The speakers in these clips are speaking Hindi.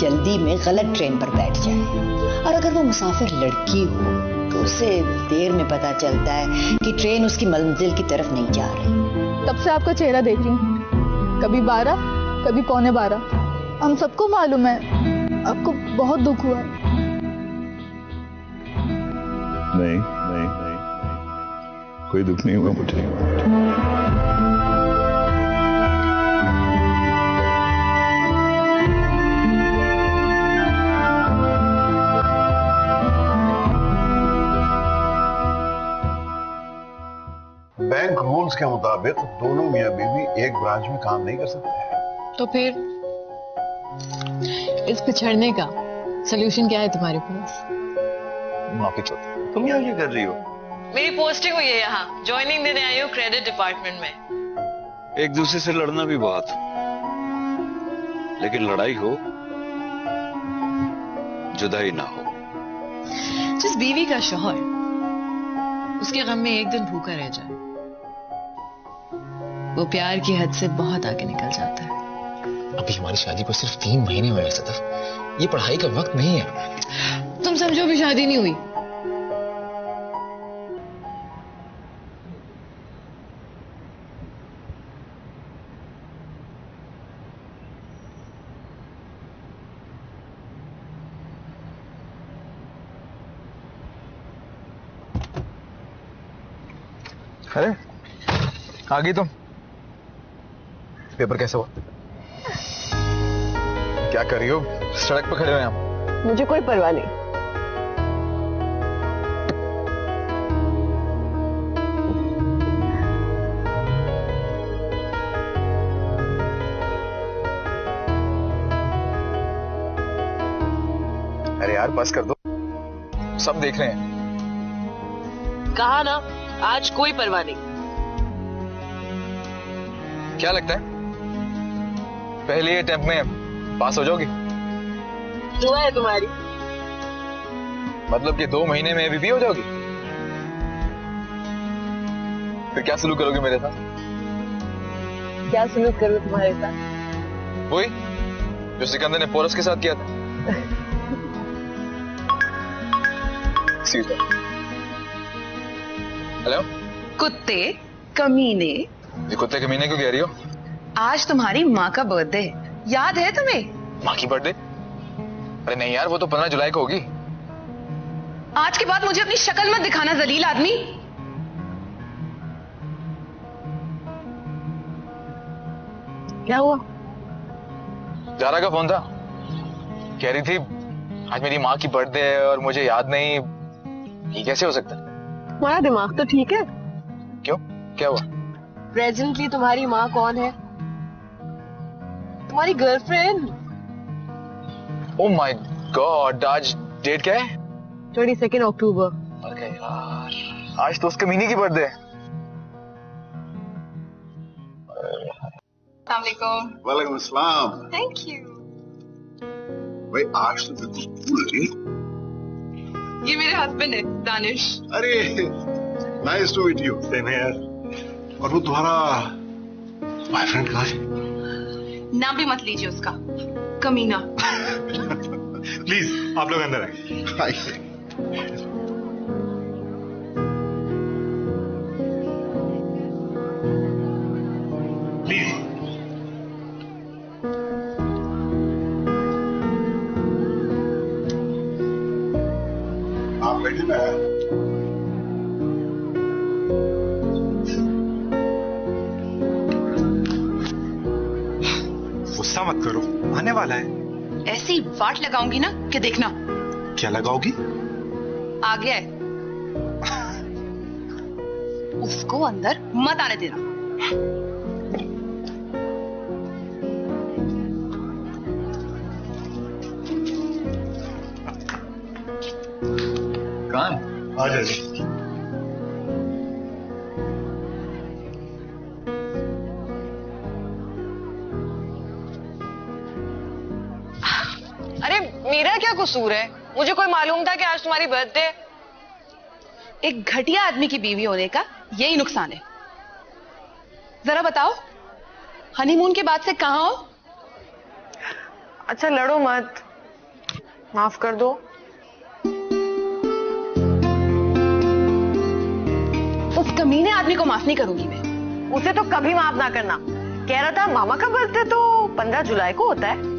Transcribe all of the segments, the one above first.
जल्दी में गलत ट्रेन पर बैठ जाए, और अगर वो मुसाफिर लड़की हो तो उसे देर में पता चलता है कि ट्रेन उसकी मंजिल की तरफ नहीं जा रही। तब से आपका चेहरा देख रही हूँ, कभी 12 कभी 11:15। हम सबको मालूम है आपको बहुत दुख हुआ है। नहीं, कोई दुख नहीं हुआ मुझे। बैंक रूल्स के मुताबिक दोनों मियां बीवी एक ब्रांच में काम नहीं कर सकते। तो फिर इस पिछड़ने का सलूशन क्या है तुम्हारे पास? माफी चाहता, तुम यहाँ क्या कर रही हो? मेरी पोस्टिंग हुई है यहाँ, ज्वाइनिंग देने आई हूँ क्रेडिट डिपार्टमेंट में। एक दूसरे से लड़ना भी बहुत, लेकिन लड़ाई हो, जुदाई ना हो। जिस बीवी का शौहर उसके गम में एक दिन भूखा रह जाए, वो प्यार की हद से बहुत आगे निकल जाता है। अभी हमारी शादी को सिर्फ 3 महीने हुए हैं सदफ, ये पढ़ाई का वक्त नहीं है। तुम समझो भी शादी नहीं हुई। अरे आ गई तुम। पेपर कैसा हुआ? क्या कर रही हो? सड़क पर खड़े हो आप। मुझे कोई परवाह नहीं। अरे यार पास कर दो, सब देख रहे हैं। कहा ना, आज कोई परवाह नहीं। क्या लगता है पहले अटेम्प्ट में पास हो जाओगी? दुआ है तुम्हारी। मतलब कि 2 महीने में एबीपी हो जाओगी? फिर क्या सलूक करोगे मेरे साथ? क्या सलूक करूं तुम्हारे साथ? वही जो सिकंदर ने पोरस के साथ किया था। हेलो कुत्ते कमीने। ये कुत्ते कमीने क्यों कह रही हो? आज तुम्हारी माँ का बर्थडे है, याद है तुम्हें? माँ की बर्थडे? अरे नहीं यार, वो तो 15 जुलाई को होगी। आज के बाद मुझे अपनी शक्ल मत दिखाना जलील आदमी। क्या हुआ? जारा का फोन था, कह रही थी आज मेरी माँ की बर्थडे है और मुझे याद नहीं। ये कैसे हो सकता है? तुम्हारा दिमाग तो ठीक है। क्यों, क्या हुआ? प्रेजेंटली तुम्हारी माँ कौन है? तुम्हारी गर्लफ्रेंड। ओह माय गॉड, आज डेट क्या है? 22 अक्टूबर। अरे यार, आज तो उसके मीनी की बर्थडे है। वालेकुम अस्सलाम। Thank you. भाई आज तो बिल्कुल कूल लगी। ये मेरे हस्बैंड है दानिश। अरे nice to meet you. Same here. और वो तुम्हारा बॉयफ्रेंड कहाँ है? नाम भी मत लीजिए उसका, कमीना। प्लीज आप लोग अंदर आइए। प्लीज आप बैठे ना। गुस्सा मत करो, आने वाला है। ऐसी वाट लगाऊंगी ना कि देखना। क्या लगाओगी? आ गया है, उसको अंदर मत आने देना। कहाँ? आ जाइए। अरे मेरा क्या कसूर है? मुझे कोई मालूम था कि आज तुम्हारी बर्थडे? एक घटिया आदमी की बीवी होने का यही नुकसान है। जरा बताओ, हनीमून के बाद से कहाँ हो? अच्छा लड़ो मत, माफ कर दो। उस कमीने आदमी को माफ नहीं करूंगी मैं। उसे तो कभी माफ ना करना। कह रहा था मामा का बर्थडे तो 15 जुलाई को होता है।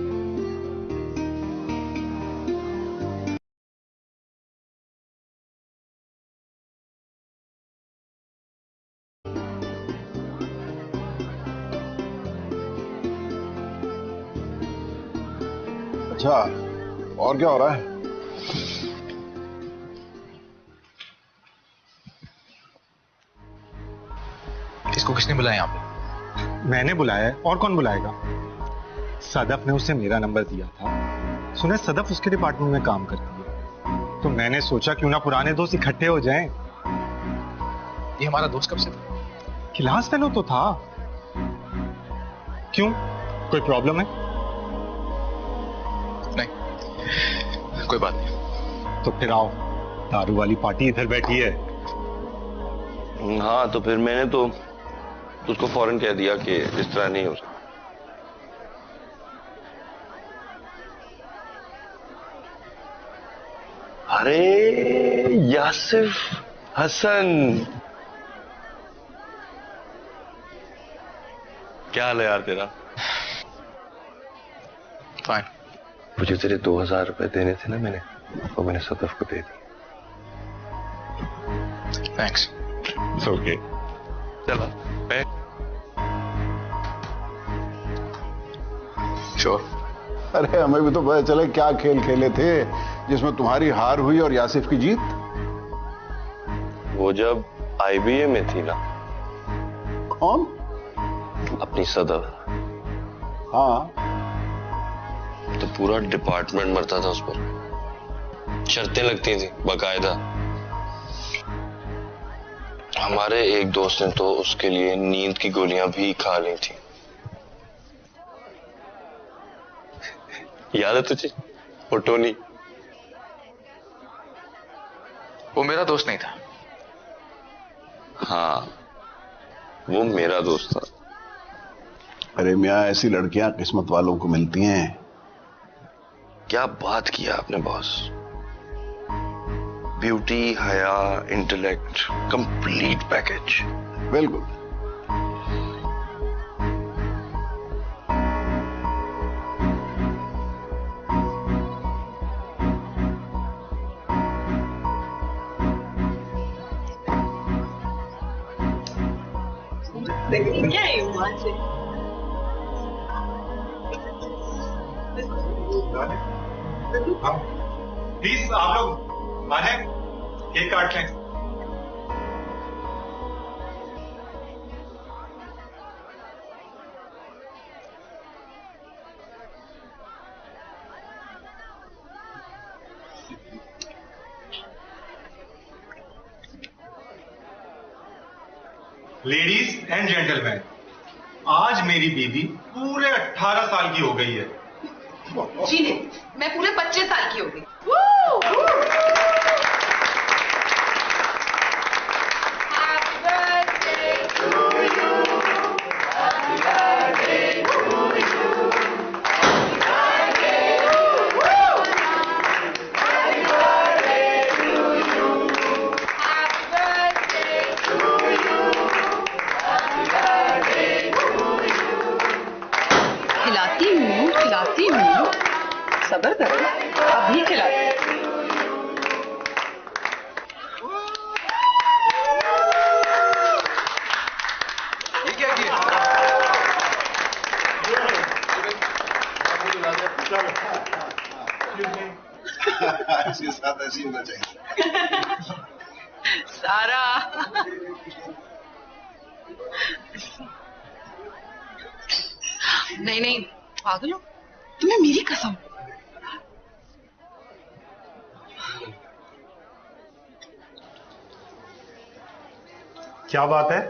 अच्छा, और क्या हो रहा है? इसको किसने बुलाया यहाँ पे? मैंने बुलाया है, और कौन बुलाएगा? सदफ ने उसे मेरा नंबर दिया था। सुना सदफ उसके डिपार्टमेंट में काम करती है, तो मैंने सोचा क्यों ना पुराने दोस्त इकट्ठे हो जाएं। ये हमारा दोस्त कब से था? क्लास फेलो तो था। क्यों, कोई प्रॉब्लम है? नहीं, कोई बात नहीं। तो फिर आओ, दारू वाली पार्टी इधर बैठी है। हाँ, तो फिर मैंने तो उसको फौरन कह दिया कि इस तरह नहीं हो सकता। अरे यासिफ हसन, क्या हाल है यार तेरा? फाइन। मुझे तेरे 2000 रुपए देने थे ना, वो मैंने सदफ को दे दिए। थैंक्स। It's okay. चला बैठ। श्योर। अरे हमें भी तो पता चले क्या खेल खेले थे जिसमें तुम्हारी हार हुई और यासिफ की जीत। वो जब आईबीए में थी ना। कौन? अपनी सदफ। हाँ, तो पूरा डिपार्टमेंट मरता था उस पर। शर्तें लगती थी बाकायदा। हमारे एक दोस्त ने तो उसके लिए नींद की गोलियां भी खा ली थी। याद है तुझे वो टोनी? वो मेरा दोस्त नहीं था। हाँ, वो मेरा दोस्त था। अरे मियाँ, ऐसी लड़कियां किस्मत वालों को मिलती हैं। क्या बात किया आपने बॉस। ब्यूटी, हया, इंटेलेक्ट, कंप्लीट पैकेज। बिल्कुल। प्लीज आप लोग आ जाएं, केक काट लें। लेडीज एंड जेंटलमैन, आज मेरी बीवी पूरे 18 साल की हो गई है। जी नहीं, मैं पूरे 25 साल की हो गई। खिलाती हूँ, सब्र करो, अभी खिलाती हूँ। ये क्या किया? ऐसी साथ ऐसी होना चाहिए। सारा नहीं नहीं पागल हो, तुम्हें मेरी कसम। क्या बात है?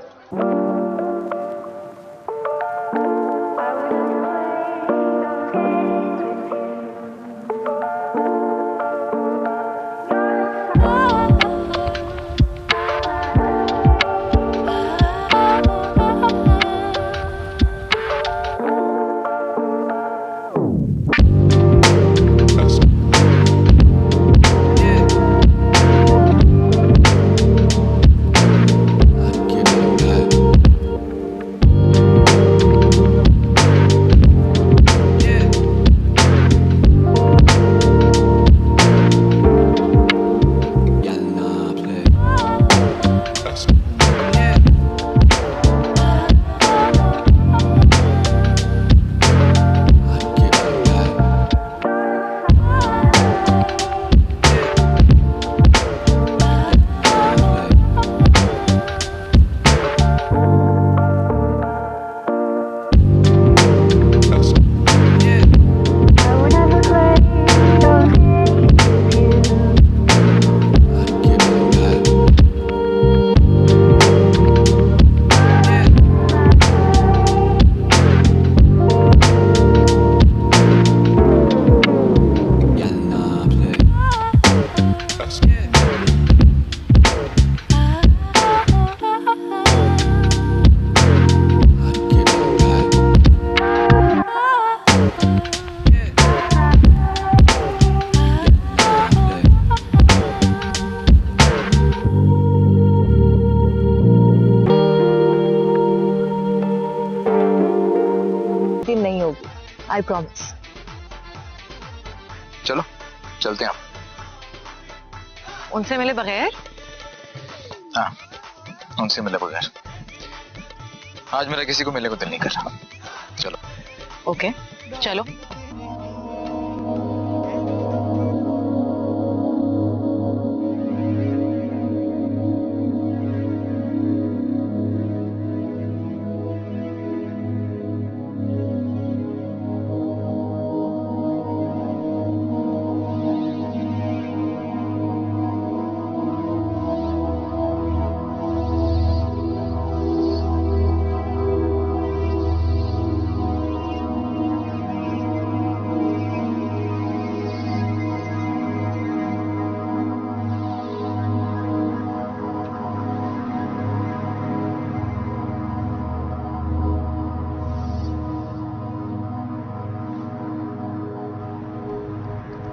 I promise. चलो चलते हैं आप। उनसे मिले बगैर? हाँ, उनसे मिले बगैर। आज मेरा किसी को मिलने को दिल नहीं कर रहा। चलो। ओके, चलो।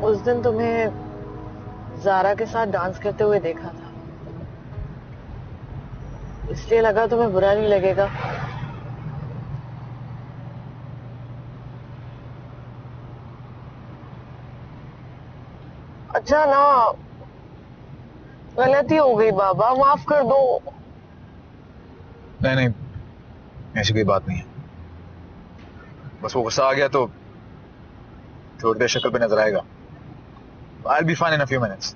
उस दिन तुम्हें जारा के साथ डांस करते हुए देखा था, इसलिए लगा तुम्हें बुरा नहीं लगेगा। अच्छा ना, गलती हो गई बाबा, माफ कर दो। नहीं नहीं, ऐसी कोई बात नहीं है। बस वो गुस्सा आ गया तो थोड़ी देर शक्ल पे नजर आएगा। I'll be fine in a few minutes.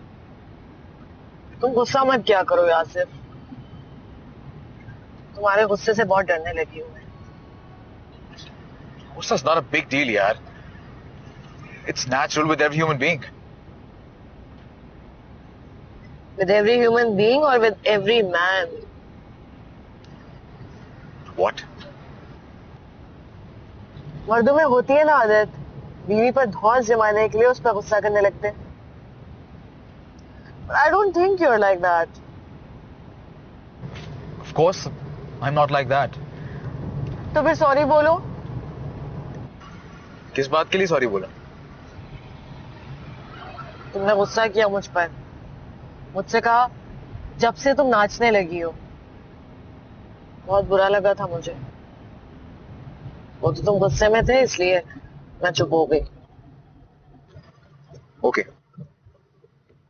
तुम गुस्सा मत क्या करो यासिफ, तुम्हारे गुस्से से बहुत डरने लगी हूँ मैं। Gussa's not a big deal, यार. It's natural with every human being. With every human being or with every man? What? मर्दों में होती है ना आदत, बीवी पर धौंस जमाने के लिए उस पर गुस्सा करने लगते हैं। But I don't think you're like that. Of course, I'm not like that. तो फिर सॉरी बोलो। किस बात के लिए सॉरी बोला? तुमने गुस्सा किया मुझ पर, मुझसे कहा जब से तुम नाचने लगी हो। बहुत बुरा लगा था मुझे। वो तो तुम गुस्से में थे इसलिए मैं चुप हो गई। Okay.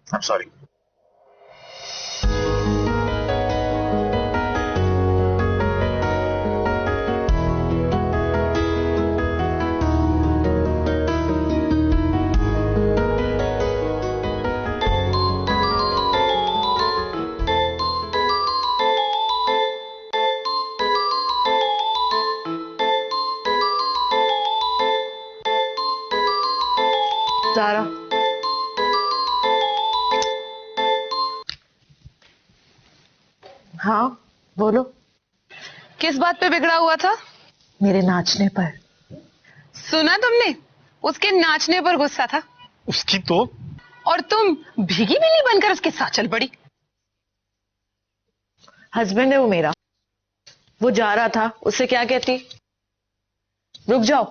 I'm sorry. जारा, हाँ बोलो। किस बात पे बिगड़ा हुआ था? मेरे नाचने पर। सुना तुमने? उसके नाचने पर गुस्सा था। उसकी तो। और तुम भीगी बिल्ली बनकर उसके साथ चल पड़ी। हस्बैंड है वो मेरा, वो जा रहा था, उससे क्या कहती? रुक जाओ।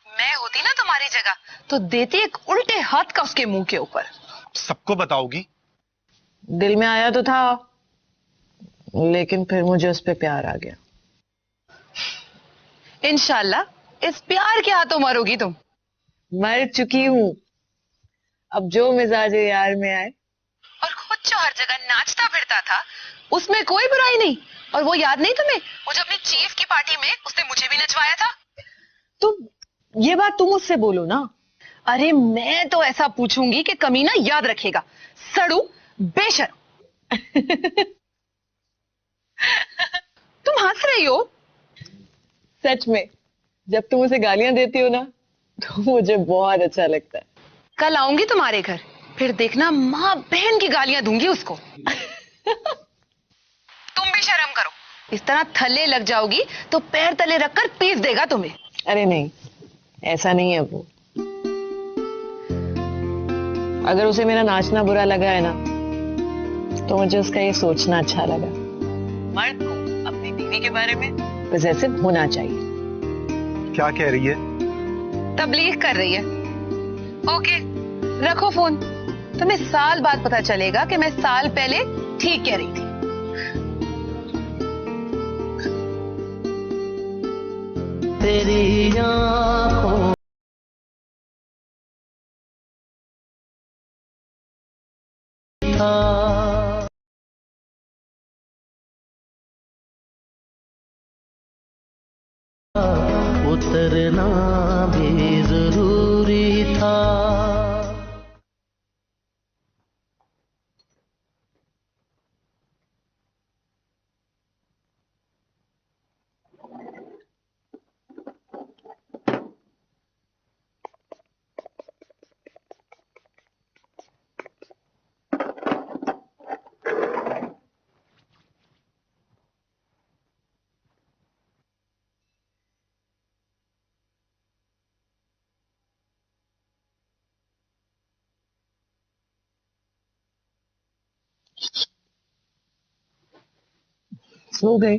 मैं होती ना तुम्हारी जगह तो देती एक उल्टे हाथ का उसके मुंह के ऊपर। सबको बताओगी? दिल में आया तो था, लेकिन फिर मुझे उस पर प्यार आ गया। इंशाल्लाह इस प्यार के हाथों मरोगी तुम। मर चुकी हूं, अब जो मिजाज यार में आए। और खुद जो हर जगह नाचता फिरता था उसमें कोई बुराई नहीं। और वो याद नहीं तुम्हें, वो जब अपनी चीफ की पार्टी में उसने मुझे भी नचवाया था। तुम ये बात तुम मुझसे बोलो ना। अरे मैं तो ऐसा पूछूंगी कि कमीना याद रखेगा। सड़ू बेशर्म। तुम हंस रही हो? सच में, जब तुम उसे गालियां देती हो ना तो मुझे बहुत अच्छा लगता है। कल आऊंगी तुम्हारे घर, फिर देखना माँ बहन की गालियां दूंगी उसको। तुम भी शर्म करो, इस तरह थल्ले लग जाओगी तो पैर तले रखकर पीस देगा तुम्हें। अरे नहीं, ऐसा नहीं है वो। अगर उसे मेरा नाचना बुरा लगा है ना तो मुझे उसका ये सोचना अच्छा लगा। मर्द को अपनी बीवी के बारे में पॉजिटिव होना चाहिए। क्या कह रही है? तबलीग कर रही है। ओके रखो फोन। तुम्हें साल बाद पता चलेगा कि मैं साल पहले ठीक कह रही थी। तेरी आँखों था, उतरना भी जरूरी था। सो गई?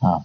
हाँ।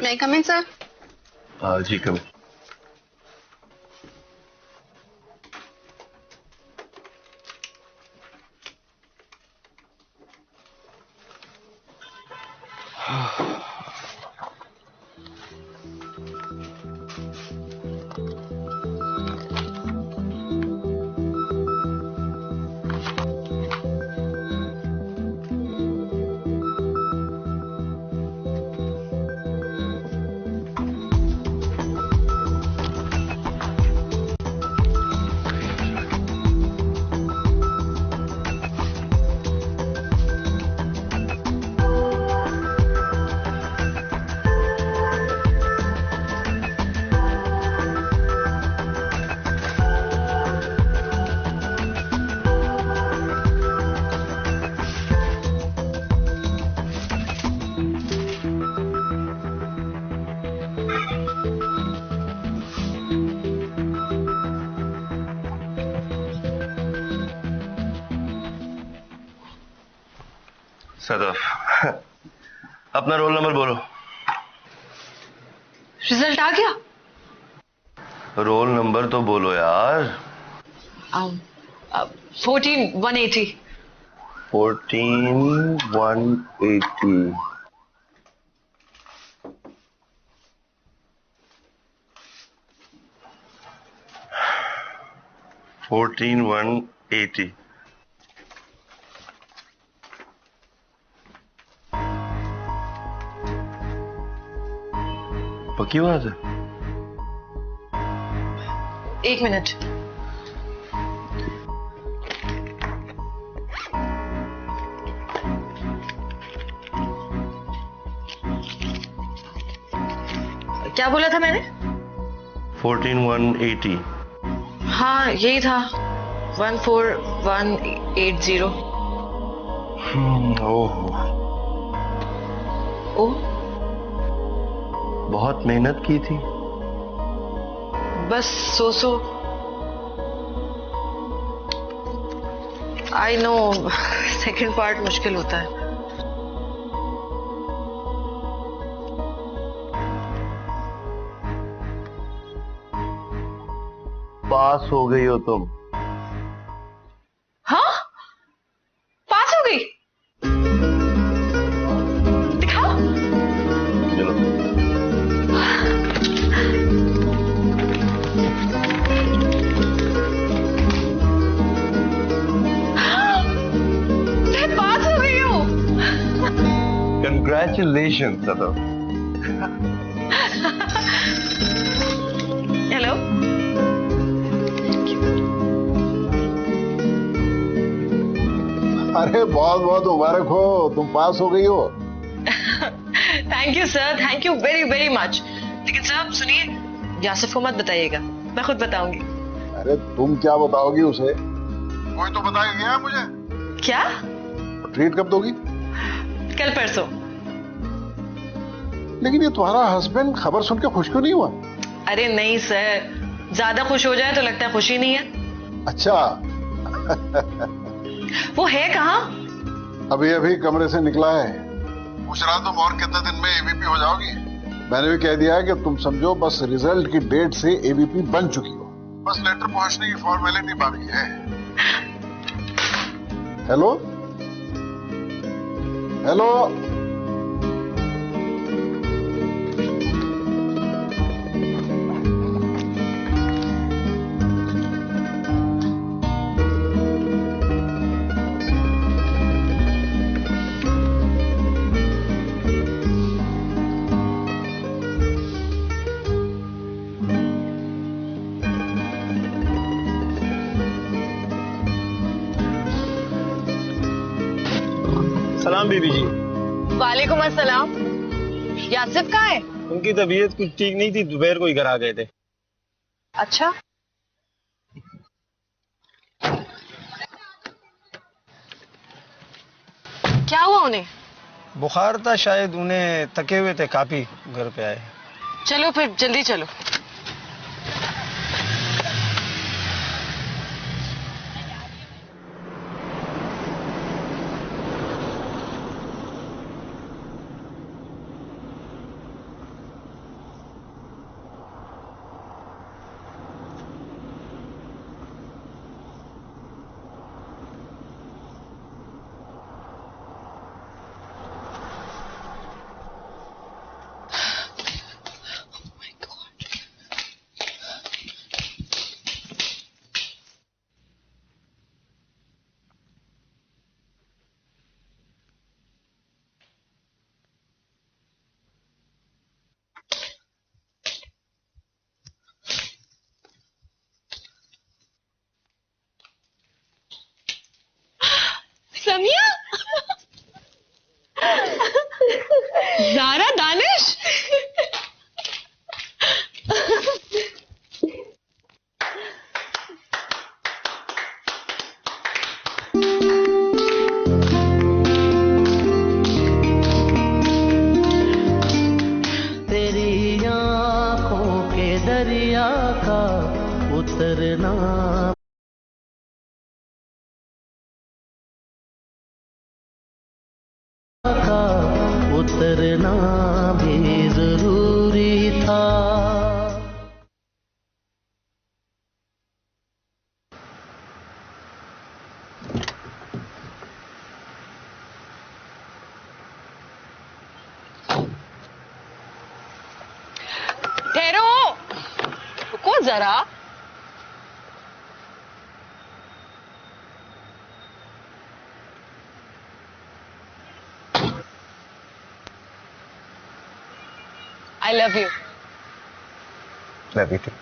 May I come in, sir? जी कम। सदफ, अपना रोल नंबर बोलो। रिजल्ट आ गया? रोल नंबर तो बोलो यार। 14,180। 14,180। पक्की बात है? 1 मिनट। क्या बोला था मैंने? 14,180। हाँ यही था, 14,180। ओह, बहुत मेहनत की थी। बस सो आई नो, सेकंड पार्ट मुश्किल होता है। पास हो गई हो तुम। हाँ, पास हो गई? दिखाओ। चलो। मैं पास हो गई हूँ। कंग्रेचुलेशन सदफ। हेलो। अरे बहुत बहुत मुबारक हो, तुम पास हो गई हो। Thank you sir, thank you very very much. लेकिन सर सुनिए, यासिफ को मत बताइएगा, मैं खुद बताऊंगी। अरे तुम क्या बताओगी उसे? कोई तो बता के गया मुझे। क्या? ट्रीट कब दोगी? कल परसों। लेकिन ये तुम्हारा हस्बैंड खबर सुन के खुश क्यों नहीं हुआ? अरे नहीं सर, ज्यादा खुश हो जाए तो लगता है खुशी नहीं है। अच्छा। वो है कहाँ? अभी अभी कमरे से निकला है। पूछ रहा तुम और कितने दिन में एबीपी हो जाओगी? मैंने भी कह दिया है कि तुम समझो बस रिजल्ट की डेट से एबीपी बन चुकी हो, बस लेटर पहुंचने की फॉर्मेलिटी बाकी है। हेलो हेलो, सलाम बीबी जी। वालेकुम अस्सलाम। यासिफ कहाँ है? उनकी तबीयत कुछ ठीक नहीं थी, दोपहर को ही घर आ गए थे। अच्छा, क्या हुआ उन्हें? बुखार था शायद, उन्हें थके हुए थे काफी, घर पे आए। चलो फिर जल्दी चलो। समिया, ज़ारा, दानिश, तेरी आँखों के दरिया का उतरना, उतरना भी जरूरी था। ठहरो, रुको जरा। I love you. Love you too.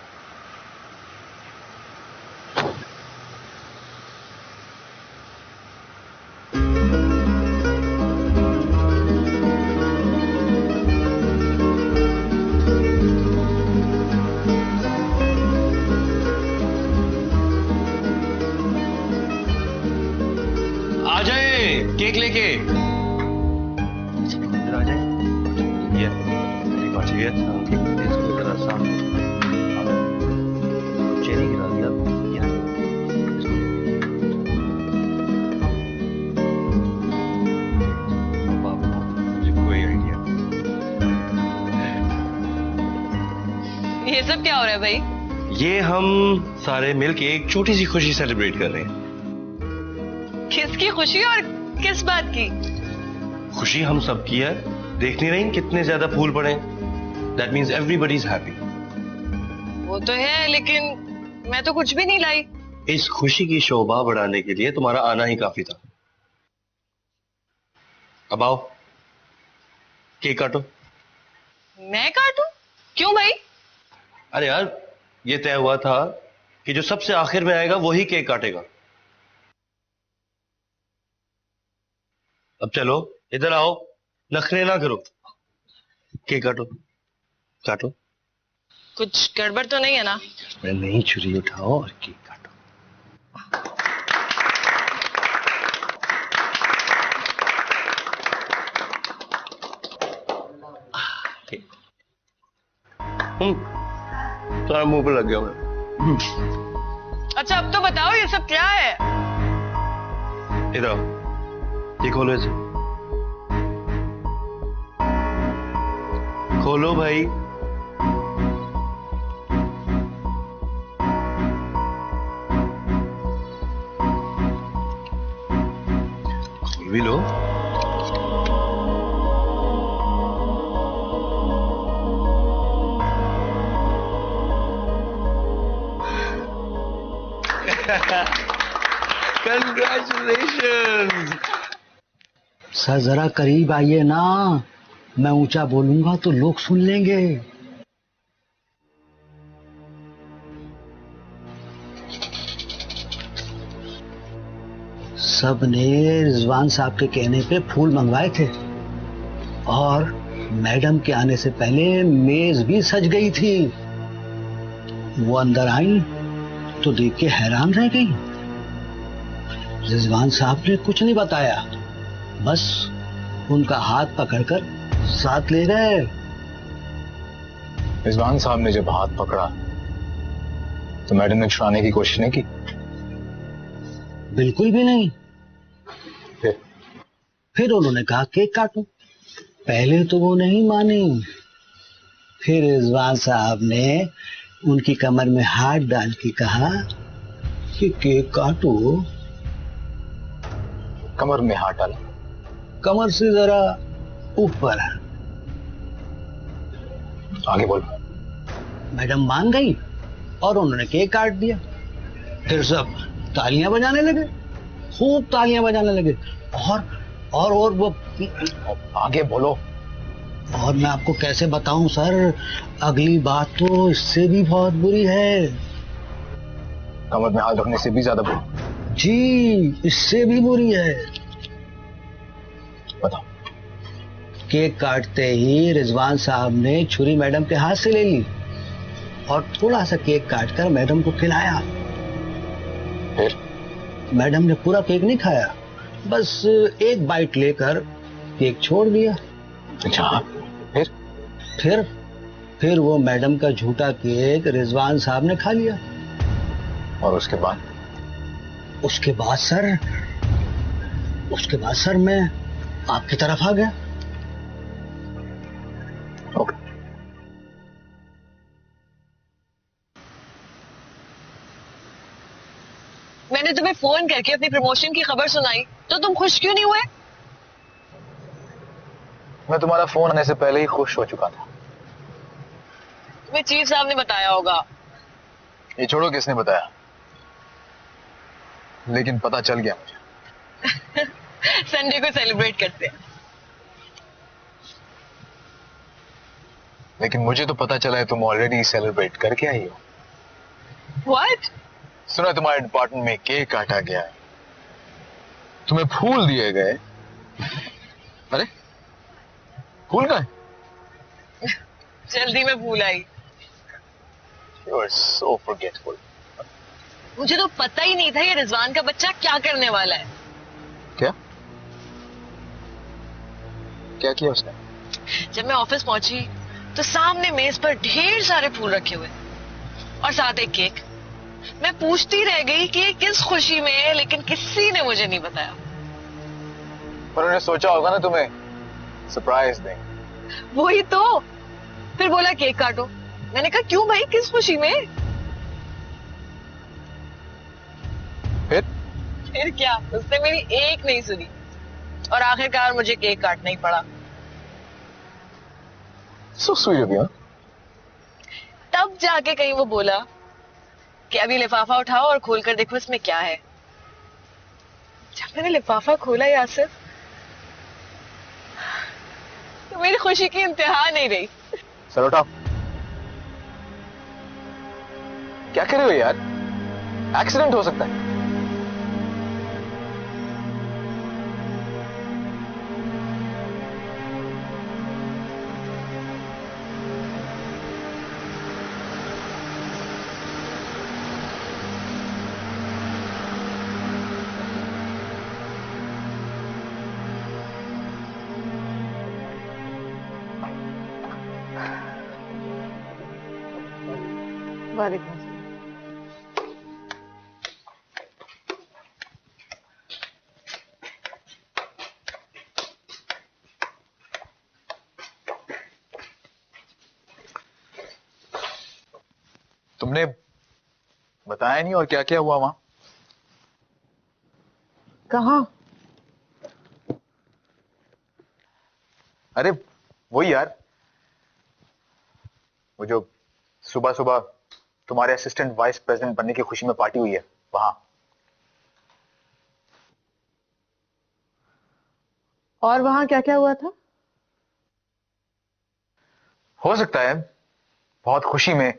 आ जाए केक लेके। आ जाए। ये चाहिए इसको जरा सा चेरी गिरा दिया। कोई आइडिया? ये सब क्या हो रहा है भाई? ये हम सारे मिलके एक छोटी सी खुशी सेलिब्रेट कर रहे हैं। किसकी खुशी और किस बात की? खुशी हम सब की है, देख नहीं रही कितने ज्यादा फूल पड़े। That means everybody is happy. वो तो है, लेकिन मैं तो कुछ भी नहीं लाई। इस खुशी की शोभा बढ़ाने के लिए तुम्हारा आना ही काफी था। अब आओ, केक काटो। मैं काटूं? क्यों भाई? अरे यार, ये तय हुआ था कि जो सबसे आखिर में आएगा वही केक काटेगा। अब चलो, इधर आओ, नखरे ना करो। केक काटो, काटो। कुछ गड़बड़ तो नहीं है ना? नहीं, छुरी उठाओ और केक काटो। तुम्हारे मुंह पे लग गया मैं। अच्छा अब तो बताओ ये सब क्या है? इधर आओ, ये खोलो इसे। खोलो भाई। खोल भी लो। Congratulations! सर जरा करीब आइए ना, मैं ऊंचा बोलूंगा तो लोग सुन लेंगे। सब ने रिजवान साहब के कहने पे फूल मंगवाए थे और मैडम के आने से पहले मेज भी सज गई थी। वो अंदर आई तो देख के हैरान रह गई। रिजवान साहब ने कुछ नहीं बताया, बस उनका हाथ पकड़कर साथ ले गए। रिजवान साहब ने जब हाथ पकड़ा तो मैडम ने छुड़ाने की कोशिश नहीं की? बिल्कुल भी नहीं। फिर उन्होंने कहा केक काटो। पहले तो वो नहीं मानी, फिर रिजवान साहब ने उनकी कमर में हाथ डाल के कहा कि केक काटो। कमर में हाथ डाला? कमर से जरा ऊपर। आगे बोल। मैडम मान गई और उन्होंने केक काट दिया। फिर सब तालियां बजाने लगे, खूब तालियां बजाने लगे। और वो आगे बोलो। और मैं आपको कैसे बताऊं सर, अगली बात तो इससे भी बहुत बुरी है। कमर में हाथ रखने से भी ज्यादा बुरी? जी, इससे भी बुरी है। बताओ। केक काटते ही रिजवान साहब ने छुरी मैडम के हाथ से ले ली और थोड़ा सा केक काटकर मैडम को खिलाया। फिर मैडम ने पूरा केक नहीं खाया, बस एक बाइट लेकर केक छोड़ दिया। अच्छा, फिर वो मैडम का झूठा केक रिजवान साहब ने खा लिया। और उसके बाद? उसके बाद सर मैं आपकी तरफ आ गया। ओके। मैंने तुम्हें फोन करके अपनी प्रमोशन की खबर सुनाई तो तुम खुश क्यों नहीं हुए? मैं तुम्हारा फोन आने से पहले ही खुश हो चुका था। तुम्हें चीफ साहब ने बताया होगा। ये छोड़ो किसने बताया, लेकिन पता चल गया मुझे। संडे को सेलिब्रेट करते हैं। लेकिन मुझे तो पता चला है तुम ऑलरेडी सेलिब्रेट करके आई हो। What? सुना तुम्हारे डिपार्टमेंट में केक काटा गया है, तुम्हें फूल दिए गए। अरे फूल कहाँ है? जल्दी में भूल आई। You are so forgetful. मुझे तो पता ही नहीं था ये रिजवान का बच्चा क्या करने वाला है। क्या किया उसने? जब मैं ऑफिस पहुंची तो सामने मेज पर ढेर सारे फूल रखे हुए और साथ एक केक। मैं पूछती रह गई कि ये किस खुशी में है, लेकिन किसी ने मुझे नहीं बताया। पर उन्होंने सोचा होगा ना तुम्हें सरप्राइज दें। वही तो। फिर बोला केक काटो। मैंने कहा क्यों भाई, किस खुशी में? फिर क्या, उसने मेरी एक नहीं सुनी और आखिरकार मुझे केक काटना ही पड़ा। So sweet of you. तब जाके कहीं वो बोला कि अभी लिफाफा उठाओ और खोलकर देखो इसमें क्या है। जब मैंने लिफाफा खोला यासिर तो मेरी खुशी की इंतहा नहीं रही। सर उठाओ। क्या कर रहे हो यार, एक्सीडेंट हो सकता है। वालेकुम सलाम। तुमने बताया नहीं और क्या क्या हुआ वहां? कहाँ? अरे वही यार, वो जो सुबह सुबह तुम्हारे असिस्टेंट वाइस प्रेसिडेंट बनने की खुशी में पार्टी हुई है वहां। और वहां क्या क्या हुआ था? हो सकता है बहुत खुशी में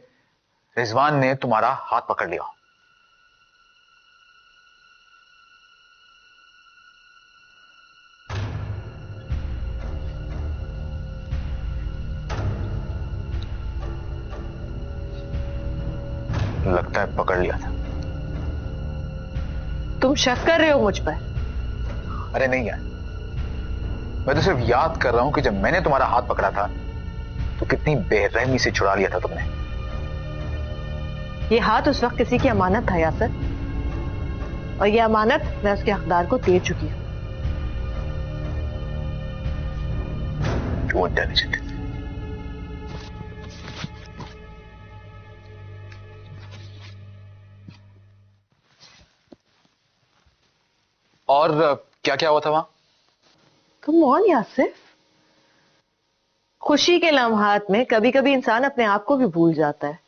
रिजवान ने तुम्हारा हाथ पकड़ लिया। लगता है पकड़ लिया था। तुम शक कर रहे हो मुझ पर? अरे नहीं यार, मैं तो सिर्फ याद कर रहा हूं कि जब मैंने तुम्हारा हाथ पकड़ा था तो कितनी बेरहमी से छुड़ा लिया था तुमने। ये हाथ उस वक्त किसी की अमानत था यासर, और ये अमानत मैं उसके हकदार को दे चुकी हूं। Too intelligent. और क्या क्या हुआ था वहां? कम ऑन यासिर, खुशी के लम्हात में कभी कभी इंसान अपने आप को भी भूल जाता है।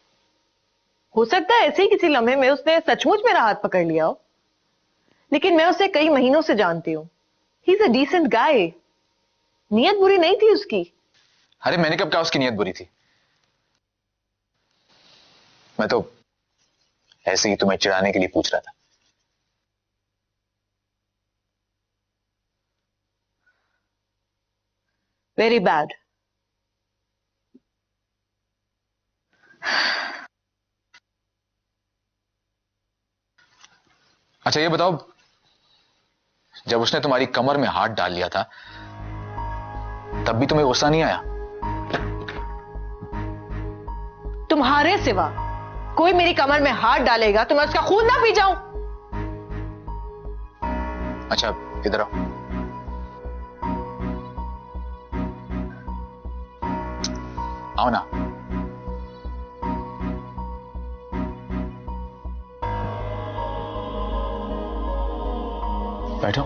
हो सकता है ऐसे ही किसी लम्हे में उसने सचमुच मेरा हाथ पकड़ लिया हो, लेकिन मैं उसे कई महीनों से जानती हूं। He is a decent guy. नीयत बुरी नहीं थी उसकी। अरे मैंने कब कहा उसकी नीयत बुरी थी? मैं तो ऐसे ही तुम्हें चिढ़ाने के लिए पूछ रहा था। Very bad. अच्छा ये बताओ, जब उसने तुम्हारी कमर में हाथ डाल लिया था तब भी तुम्हें गुस्सा नहीं आया? तुम्हारे सिवा कोई मेरी कमर में हाथ डालेगा तो मैं उसका खून ना पी जाऊं? अच्छा इधर आओ। आओ ना। बैठो।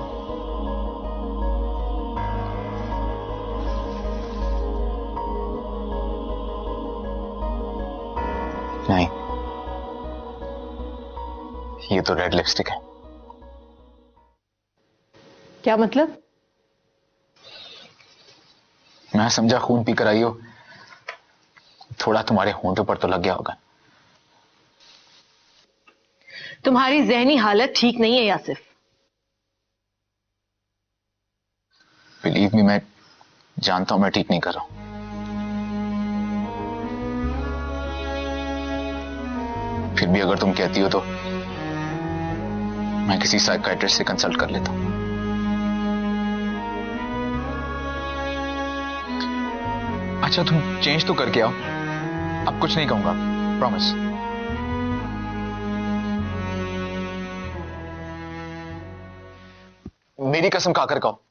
नहीं, ये तो रेड लिपस्टिक है। क्या मतलब? मैं समझा खून पीकर आई हो, थोड़ा तुम्हारे होंठों पर तो लग गया होगा। तुम्हारी जहनी हालत ठीक नहीं है यासिफ। बिलीव मी, मैं जानता हूं मैं ठीक नहीं कर रहा हूं। फिर भी अगर तुम कहती हो तो मैं किसी साइकियाट्रिस्ट से कंसल्ट कर लेता हूं। अच्छा तुम चेंज तो करके आओ, अब कुछ नहीं कहूंगा, प्रॉमिस। मेरी कसम खाकर कहो,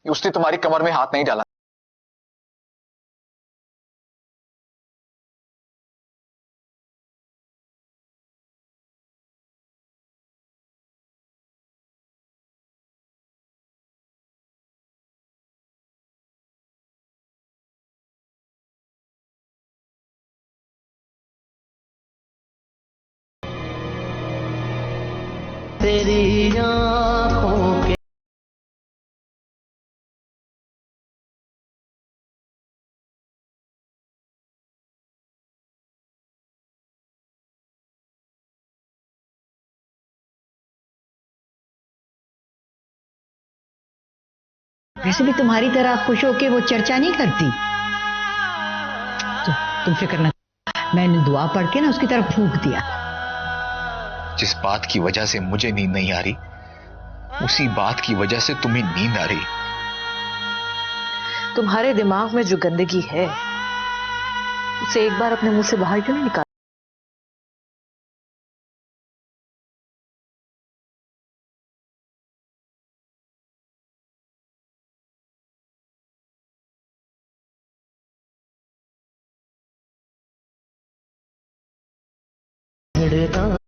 उसने तुम्हारी कमर में हाथ नहीं डाला। तेरी आंखों के वैसे भी तुम्हारी तरह खुश होके वो चर्चा नहीं करती। तो तुम फिक्र न, मैंने दुआ पढ़ के ना उसकी तरफ फूंक दिया। जिस बात की वजह से मुझे नींद नहीं आ रही, उसी बात की वजह से तुम्हें नींद आ रही। तुम्हारे दिमाग में जो गंदगी है उसे एक बार अपने मुंह से बाहर क्यों नहीं निकाल? झड़ता